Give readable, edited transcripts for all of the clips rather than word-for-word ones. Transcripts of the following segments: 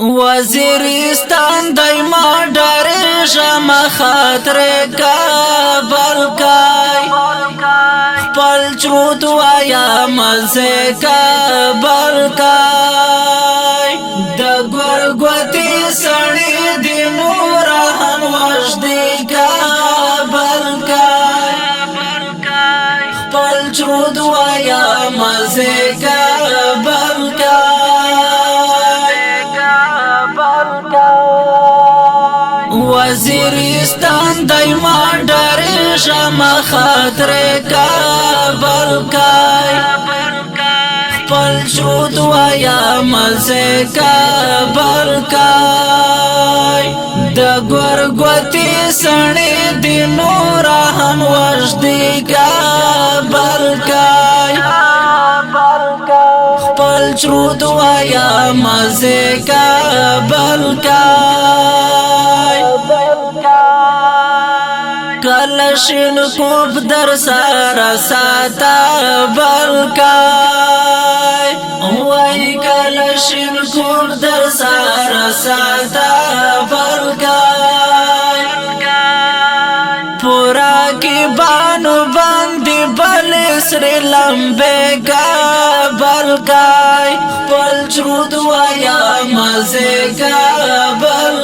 وزیرستان دایما ډارېږم خاطر کابل کای خپل چرود وایم زه کابل کای د ګورګوتې سړی د نور هم وژدې کابل کای خپل چرود وایم زه کابل وزیرستان دایما ډارېږم خاطر کابل کای خپل چرود وایم زه کابل کای د ګورګوتې سړی د نور هم وژدې کابل کای خپل چرود وایم زه کابل کای کلشن کوب در سارا ساتا بلکای وای کلشن کوب در سارا ساتا بلکای پورا کی بانو باندې بل سر لمبه کابل کای خپل چرود وایم زه کابل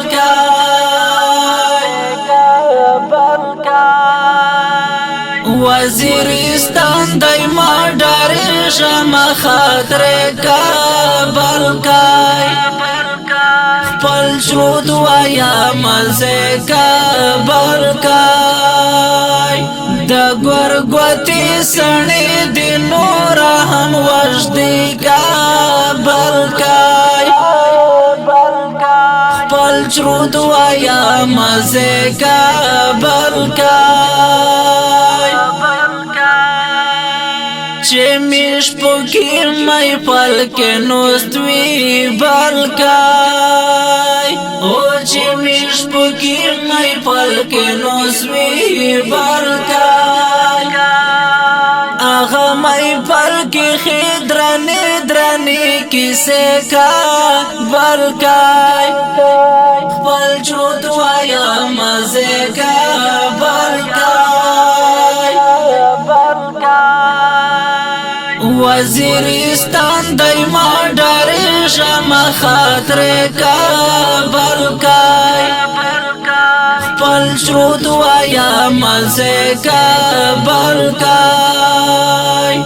وزیرستان دایما ډارېږم خاطر کابل کای خپل چرود وایم زه کابل کای د ګورګوتې سړی د نور هم وژدې کابل کای خپل چرود وایم زه کابل کای چې میش پوکې مې پل کې نوستوي بلکای او چې میش پوکې مې پل کې نوستوي بلکای هغه مې پل کې خدرنې درنې کیسه کا بلکای خپل چرود وایم زه کابل وزیرستان دایما ډارېږم خاطر کابل کای خپل چرود وایم زه کابل کای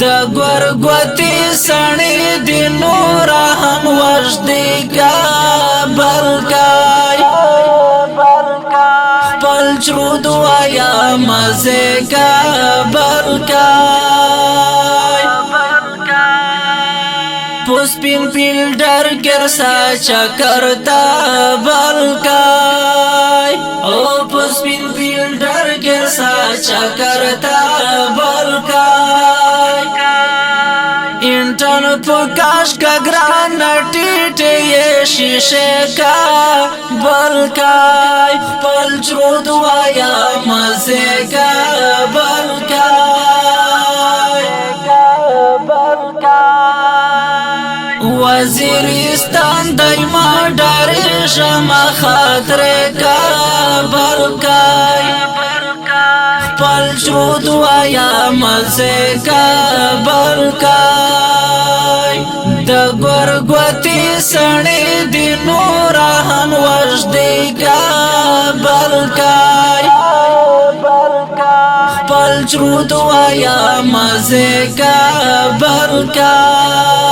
د ګورګوتې سړی د نور هم وژدې کابل کای خپل چرود وایم زه کابل کای پوسپین فیلډر ګرسا چکرتا بلکای او پوسپین فیلډر ګرسا چکرتا بلکای انټن پکاش کا ګران ټیټه یې شیشه کا بلکای خپل چرود وایم زه کابل کای وزیرستان دایما ډارېږم خاطر کابل کای خپل چرود وایم زه کابل کای د ګورګوتې سړی د نور هم وژدې کابل کای خپل چرود وایم زه کابل کای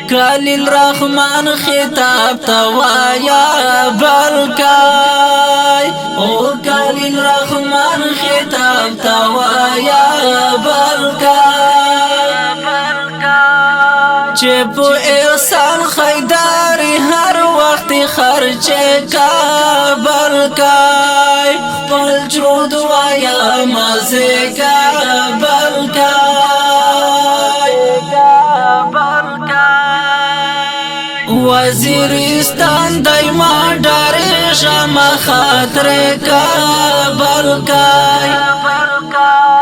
کلیل رحمان خطاب توایا بلکای او کلیل رحمان خطاب توایا بلکای چې په احسان خیداری هر وخت خرچ کابل کای خپل چرود وایم زه کابل کای وزیرستان دایما ډارېږم خاطر کابل کای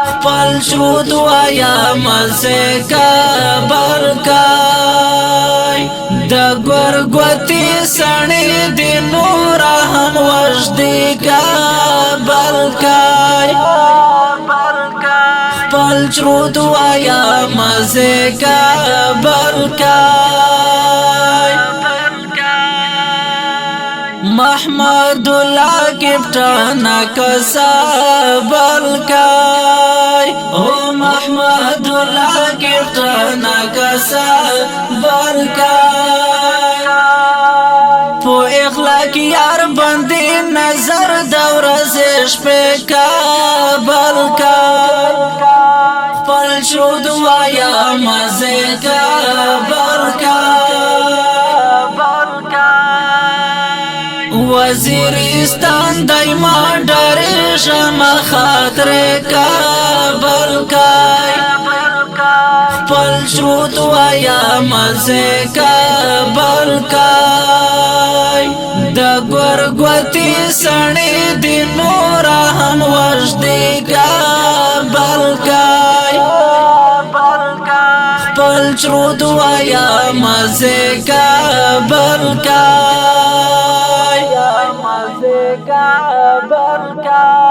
خپل شو دوایا مزه کابل کا ګورګوتی سړی دی نور هم وجدی کابل کای خپل چرود وایا مزه کابل کای محمد الله کپټان کسابل کای او محمد الله کپټان کسابل کای په اخلاق یار باندې نظر دور زش په کابل کای خپل شود وایا مزه کابل وزیرستان دایما ډېر شمه خاطر کابل کای خپل شود وایا مزه کابل کای د ګورګوتی سړی دی نور هم وجدی کابل کای خپل شود وایا مزه کابل کای کابل کا